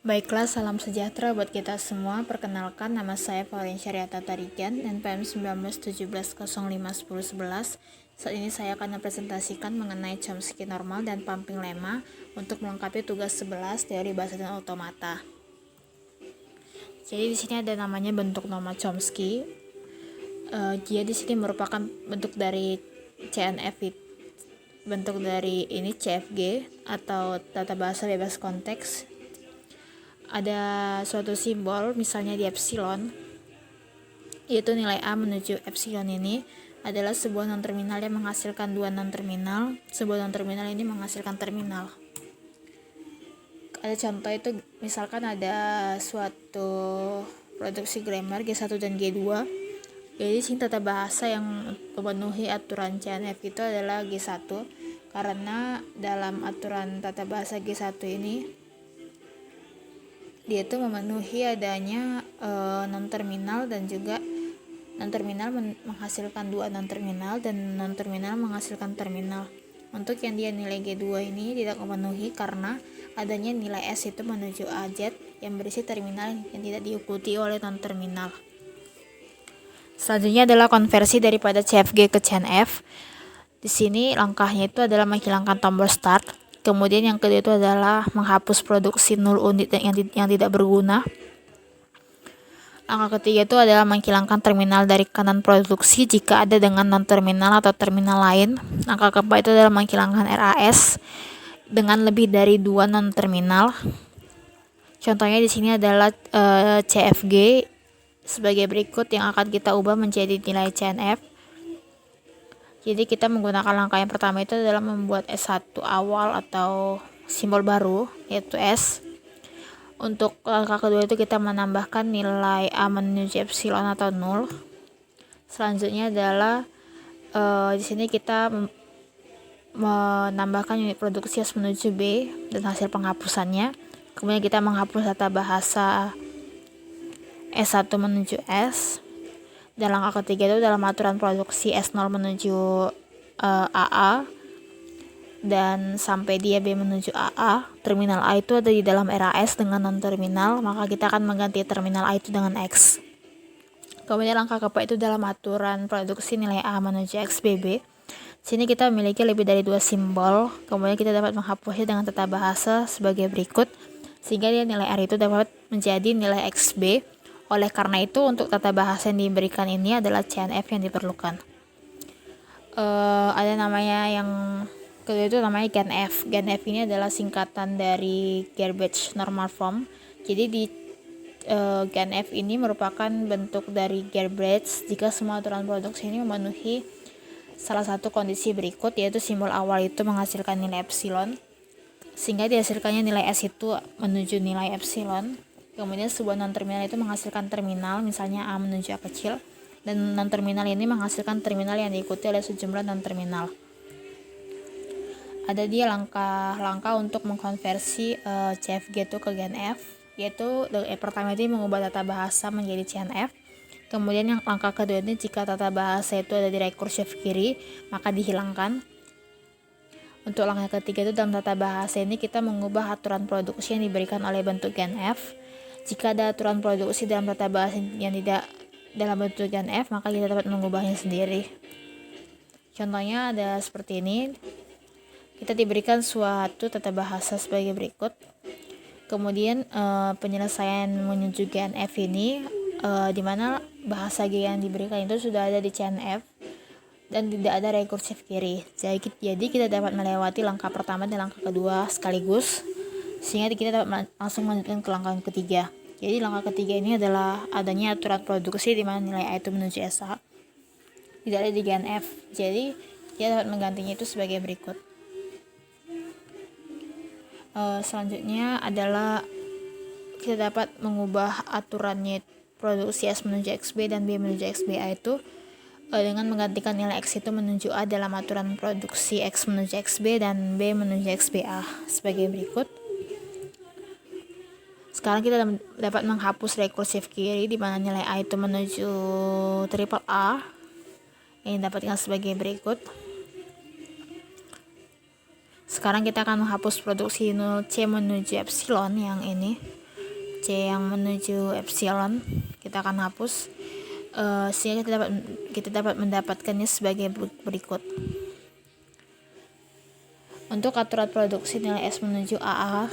Baiklah, salam sejahtera buat kita semua. Perkenalkan, nama saya Pauline Syariata Tarigan, NPM 1917051011. Saat ini saya akan mempresentasikan mengenai Chomsky normal dan pumping lemma untuk melengkapi tugas 11 teori bahasa dan otomata. Jadi di sini ada namanya bentuk norma Chomsky. Dia di sini merupakan bentuk dari CNF, bentuk dari ini CFG atau tata bahasa bebas konteks. Ada suatu simbol, misalnya di epsilon, yaitu nilai A menuju epsilon ini adalah sebuah non-terminal yang menghasilkan dua non-terminal. Sebuah non-terminal ini menghasilkan terminal. Ada contoh itu, misalkan ada suatu produksi grammar G1 dan G2. Jadi sini tata bahasa yang memenuhi aturan CNF itu adalah G1, karena dalam aturan tata bahasa G1 ini dia itu memenuhi adanya non-terminal dan juga non-terminal menghasilkan dua non-terminal dan non-terminal menghasilkan terminal. Untuk yang dia nilai G2 ini tidak memenuhi karena adanya nilai S itu menuju AZ yang berisi terminal yang tidak diikuti oleh non-terminal. Selanjutnya adalah konversi daripada CFG ke CNF. Di sini langkahnya itu adalah menghilangkan tombol start. Kemudian yang kedua itu adalah menghapus produksi 0 unit yang tidak berguna. Langkah ketiga itu adalah menghilangkan terminal dari kanan produksi jika ada dengan non-terminal atau terminal lain. Langkah keempat itu adalah menghilangkan RAS dengan lebih dari dua non-terminal. Contohnya di sini adalah CFG sebagai berikut yang akan kita ubah menjadi nilai CNF. Jadi kita menggunakan langkah yang pertama itu adalah membuat S1 awal atau simbol baru, yaitu S. Untuk langkah kedua itu kita menambahkan nilai A menuju epsilon atau 0. Selanjutnya adalah di sini kita menambahkan unit produksi S menuju B dan hasil penghapusannya. Kemudian kita menghapus tata bahasa S1 menuju S. Dan langkah ketiga itu dalam aturan produksi S0 menuju AA dan sampai dia B menuju AA. Terminal A itu ada di dalam RAS dengan non-terminal, maka kita akan mengganti terminal A itu dengan X. Kemudian langkah keempat itu dalam aturan produksi nilai A menuju XBB. Sini kita memiliki lebih dari dua simbol, kemudian kita dapat menghapusnya dengan tata bahasa sebagai berikut, sehingga dia nilai R itu dapat menjadi nilai XB. Oleh karena itu, untuk tata bahasa yang diberikan ini adalah CNF yang diperlukan. Ada namanya yang kedua itu namanya GANF. GANF ini adalah singkatan dari Garbage Normal Form. Jadi di GANF ini merupakan bentuk dari garbage jika semua aturan produksi ini memenuhi salah satu kondisi berikut, yaitu simbol awal itu menghasilkan nilai epsilon, sehingga dihasilkannya nilai S itu menuju nilai epsilon. Kemudian sebuah non-terminal itu menghasilkan terminal, misalnya A menuju A kecil, dan non-terminal ini menghasilkan terminal yang diikuti oleh sejumlah non-terminal. Ada dia langkah-langkah untuk mengkonversi CFG itu ke GANF, yaitu pertama itu mengubah tata bahasa menjadi CNF. Kemudian yang langkah kedua ini jika tata bahasa itu ada di rekursif kiri, maka dihilangkan. Untuk langkah ketiga itu dalam tata bahasa ini kita mengubah aturan produksi yang diberikan oleh bentuk GANF. Jika ada aturan produksi dalam tata bahasa yang tidak dalam bentuk GANF, maka kita dapat mengubahnya sendiri. Contohnya ada seperti ini. Kita diberikan suatu tata bahasa sebagai berikut. Kemudian penyelesaian menuju GANF ini di mana bahasa G yang diberikan itu sudah ada di CNF dan tidak ada rekursif kiri. Jadi kita dapat melewati langkah pertama dan langkah kedua sekaligus, sehingga kita dapat langsung melanjutkan ke langkah ketiga. Jadi langkah ketiga ini adalah adanya aturan produksi di mana nilai A itu menuju SA, tidak ada di GANF. Jadi kita dapat menggantinya itu sebagai berikut. Selanjutnya adalah kita dapat mengubah aturannya produksi S menuju XB dan B menuju XBA itu dengan menggantikan nilai X itu menuju A dalam aturan produksi X menuju XB dan B menuju XBA sebagai berikut. Sekarang kita dapat menghapus rekursif kiri di mana nilai A itu menuju triple A yang didapatkan sebagai berikut. Sekarang kita akan menghapus produksi 0C menuju epsilon yang ini. C yang menuju epsilon kita akan hapus, sehingga kita dapat mendapatkannya sebagai berikut. Untuk aturan produksi nilai S menuju AA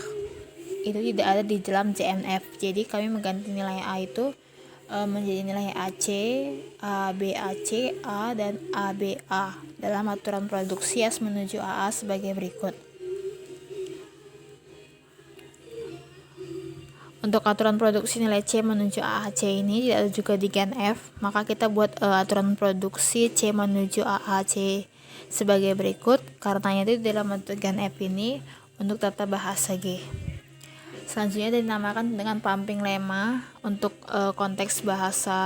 itu tidak ada di dalam JNF. Jadi kami mengganti nilai A itu menjadi nilai AC, ABAC, A, dan ABA dalam aturan produksi S menuju AA sebagai berikut. Untuk aturan produksi nilai C menuju AAC ini tidak ada juga di GenF, maka kita buat aturan produksi C menuju AAC sebagai berikut. Karenanya itu dalam bentuk GenF ini untuk tata bahasa G. Selanjutnya dinamakan dengan pumping lemma untuk konteks bahasa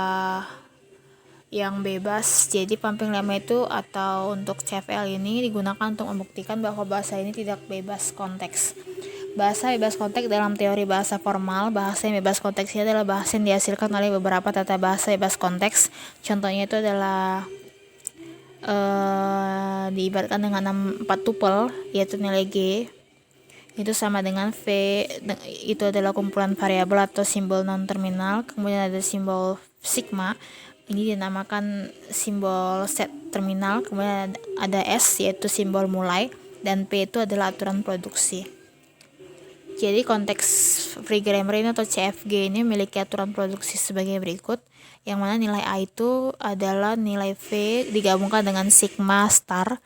yang bebas. Jadi pumping lemma itu atau untuk CFL ini digunakan untuk membuktikan bahwa bahasa ini tidak bebas konteks. Bahasa bebas konteks dalam teori bahasa formal, bahasa yang bebas konteksnya adalah bahasa yang dihasilkan oleh beberapa tata bahasa bebas konteks. Contohnya itu adalah diibaratkan dengan 4 tupel, yaitu nilai G itu sama dengan V, itu adalah kumpulan variabel atau simbol non-terminal. Kemudian ada simbol sigma, ini dinamakan simbol set terminal. Kemudian ada S, yaitu simbol mulai, dan P itu adalah aturan produksi. Jadi konteks free grammar ini atau CFG ini memiliki aturan produksi sebagai berikut, yang mana nilai A itu adalah nilai V digabungkan dengan sigma star,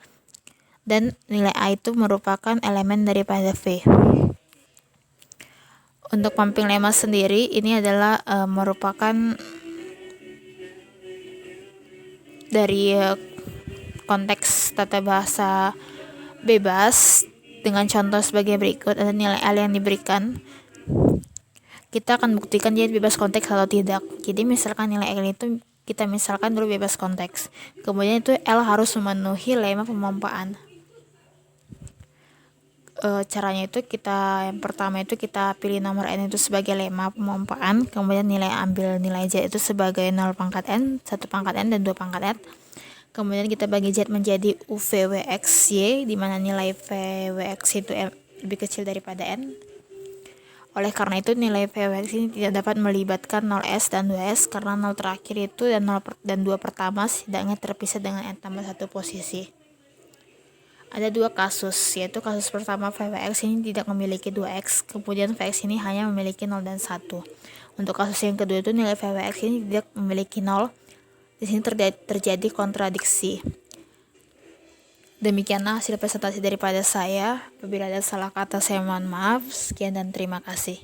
dan nilai A itu merupakan elemen daripada V. Untuk pumping lemma sendiri ini adalah merupakan dari konteks tata bahasa bebas dengan contoh sebagai berikut. Ada nilai L yang diberikan, kita akan buktikan dia bebas konteks atau tidak. Jadi misalkan nilai L itu kita misalkan dulu bebas konteks, kemudian itu L harus memenuhi lemma pemompaan. Caranya itu yang pertama itu kita pilih nomor N itu sebagai lemma pemompaan, kemudian ambil nilai Z itu sebagai 0 pangkat N, 1 pangkat N, dan 2 pangkat N. Kemudian kita bagi Z menjadi UVWXY, di mana nilai VWX itu lebih kecil daripada N. Oleh karena itu nilai VWX ini tidak dapat melibatkan 0S dan 2S karena 0 terakhir itu dan 2 pertama setidaknya terpisah dengan N tambah 1 posisi. Ada 2 kasus, yaitu kasus pertama VWX ini tidak memiliki 2X, kemudian VX ini hanya memiliki 0 dan 1. Untuk kasus yang kedua itu nilai VWX ini tidak memiliki 0. Di sini terjadi kontradiksi. Demikianlah hasil presentasi daripada saya. Apabila ada salah kata saya mohon maaf. Sekian dan terima kasih.